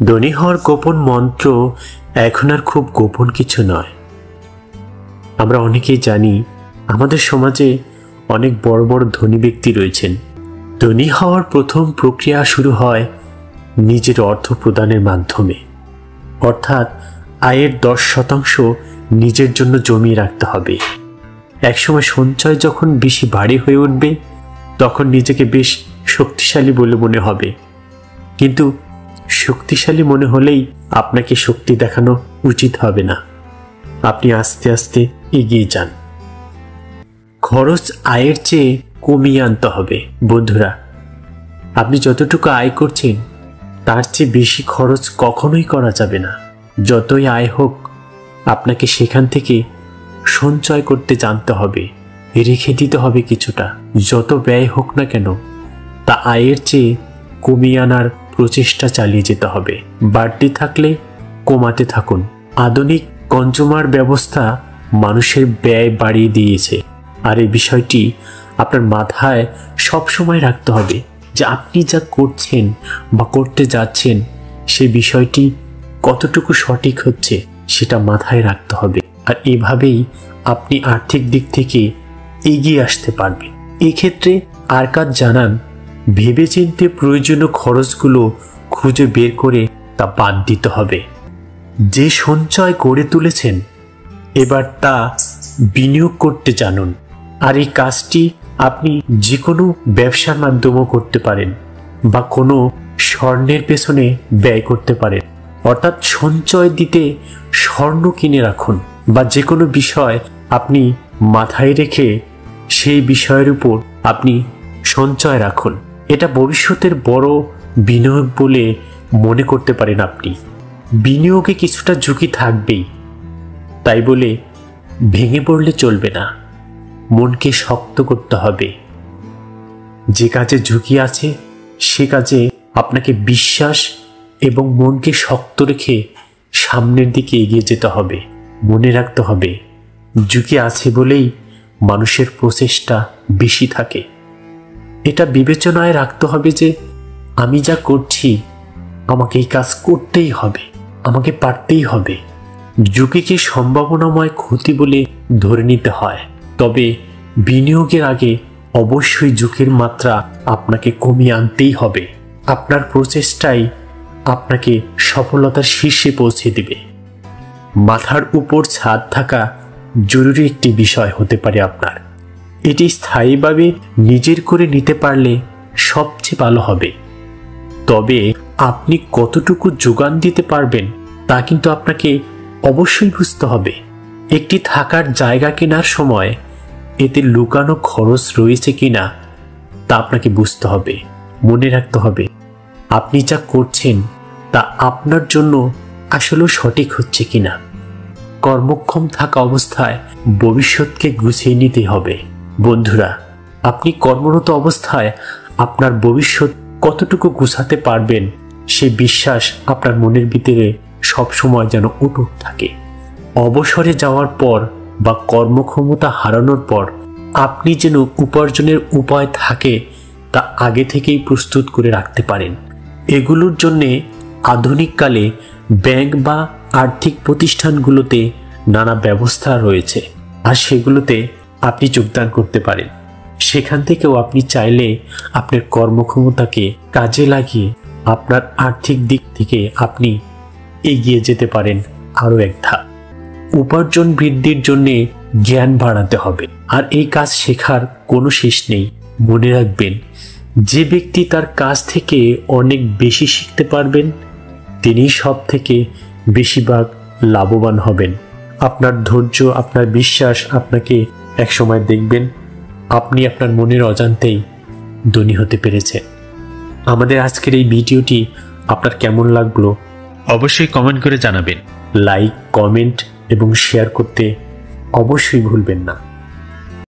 ধনী হওয়ার গোপন মন্ত্র এখন আর খুব গোপন কিছু নয়। আমরা অনেকেই জানি আমাদের সমাজে অনেক বড় বড় ধনী ব্যক্তি রয়েছেন। ধনী হওয়ার প্রথম প্রক্রিয়া শুরু হয় নিজের অর্থ প্রদানের মাধ্যমে, অর্থাৎ আয়ের 10% নিজের জন্য জমিয়ে রাখতে হবে। একসময় সঞ্চয় যখন বেশি ভারী হয়ে উঠবে তখন নিজেকে বেশ শক্তিশালী বলে মনে হবে, কিন্তু শক্তিশালী মনে হলেই আপনাকে শক্তি দেখানো উচিত হবে না। আপনি আস্তে আস্তে এগিয়ে যান। খরচ আয়ের চেয়ে কমিয়ে আনতে হবে। বন্ধুরা, আপনি যতটুকু আয় করছেন তার চেয়ে বেশি খরচ কখনোই করা যাবে না। যতই আয় হোক আপনাকে সেখান থেকে সঞ্চয় করতে জানতে হবে, রেখে দিতে হবে কিছুটা। যত ব্যয় হোক না কেন তা আয়ের চেয়ে কমিয়ে আনার প্রচেষ্টা চালিয়ে যেতে হবে। বাড়তি থাকলে কমাতে থাকুন। আধুনিক কনজুমার ব্যবস্থা মানুষের ব্যয় বাড়িয়ে দিয়েছে, আর এই বিষয়টি আপনার মাথায় সবসময় রাখতে হবে যে আপনি যা করছেন বা করতে যাচ্ছেন সে বিষয়টি কতটুকু সঠিক হচ্ছে সেটা মাথায় রাখতে হবে। আর এভাবেই আপনি আর্থিক দিক থেকে এগিয়ে আসতে পারবেন। এক্ষেত্রে আর কাজ জানান, ভেবেচিন্তে প্রয়োজনীয় খরচগুলো খুঁজে বের করে তা বাদ দিতে হবে। যে সঞ্চয় গড়ে তুলেছেন এবার তা বিনিয়োগ করতে জানুন। আর এই কাজটি আপনি যে কোনো ব্যবসার মাধ্যমেও করতে পারেন বা কোনো স্বর্ণের পেছনে ব্যয় করতে পারেন। অর্থাৎ সঞ্চয় দিতে স্বর্ণ কিনে রাখুন বা যে কোনো বিষয় আপনি মাথায় রেখে সেই বিষয়ের উপর আপনি সঞ্চয় রাখুন। এটা ভবিষ্যতের বড় বিনিয়োগ বলে মনে করতে পারেন আপনি। বিনিয়োগে কিছুটা ঝুঁকি থাকবেই, তাই বলে ভেঙে পড়লে চলবে না। মনকে শক্ত করতে হবে। যে কাজে ঝুঁকি আছে সে কাজে আপনাকে বিশ্বাস এবং মনকে শক্ত রেখে সামনের দিকে এগিয়ে যেতে হবে। মনে রাখতে হবে, ঝুঁকি আছে বলেই মানুষের প্রচেষ্টা বেশি থাকে। এটা বিবেচনায় রাখতে হবে যে আমি যা করছি আমাকে এই কাজ করতেই হবে, আমাকে পারতেই হবে। ঝুঁকিকে সম্ভাবনাময় ক্ষতি বলে ধরে নিতে হয়, তবে বিনিয়োগের আগে অবশ্যই ঝুঁকির মাত্রা আপনাকে কমিয়ে আনতেই হবে। আপনার প্রচেষ্টাই আপনাকে সফলতার শীর্ষে পৌঁছে দেবে। মাথার উপর ছাদ থাকা জরুরি একটি বিষয় হতে পারে আপনার। এটি স্থায়ীভাবে নিজের করে নিতে পারলে সবচেয়ে ভালো হবে, তবে আপনি কতটুকু যোগান দিতে পারবেন তা কিন্তু আপনাকে অবশ্যই বুঝতে হবে। একটি থাকার জায়গা কেনার সময় এতে লুকানো খরচ রয়েছে কিনা তা আপনাকে বুঝতে হবে। মনে রাখতে হবে আপনি যা করছেন তা আপনার জন্য আসলে সঠিক হচ্ছে কিনা। কর্মক্ষম থাকা অবস্থায় ভবিষ্যৎকে গুছিয়ে নিতে হবে। বন্ধুরা, আপনি কর্মরত অবস্থায় আপনার ভবিষ্যৎ কতটুকু গুছাতে পারবেন সে বিশ্বাস আপনার মনের ভিতরে সবসময় যেন অটুট থাকে। অবসরে যাওয়ার পর বা কর্মক্ষমতা হারানোর পর আপনি যেন উপার্জনের উপায় থাকে তা আগে থেকেই প্রস্তুত করে রাখতে পারেন। এগুলোর জন্যে আধুনিককালে ব্যাংক বা আর্থিক প্রতিষ্ঠানগুলোতে নানা ব্যবস্থা রয়েছে, আর সেগুলোতে আপনি যোগদান করতে পারেন। সেখান থেকেও আপনি চাইলে আপনার কর্মক্ষমতাকে কাজে লাগিয়ে আপনার আর্থিক দিক থেকে আপনি এগিয়ে যেতে পারেন আরও এক ধাপ। উপার্জন বৃদ্ধির জন্য জ্ঞান বাড়াতে হবে, আর এই কাজ শেখার কোনো শেষ নেই। মনে রাখবেন, যে ব্যক্তি তার কাজ থেকে অনেক বেশি শিখতে পারবেন তিনি সব থেকে বেশিরভাগ লাভবান হবেন। আপনার ধৈর্য, আপনার বিশ্বাস আপনাকে একসময় দেখবেন আপনি আপনার মনের অজান্তেই ধনী হতে পেরেছেন। আমাদের আজকের এই ভিডিওটি আপনার কেমন লাগলো অবশ্যই কমেন্ট করে জানাবেন। লাইক, কমেন্ট এবং শেয়ার করতে অবশ্যই ভুলবেন না।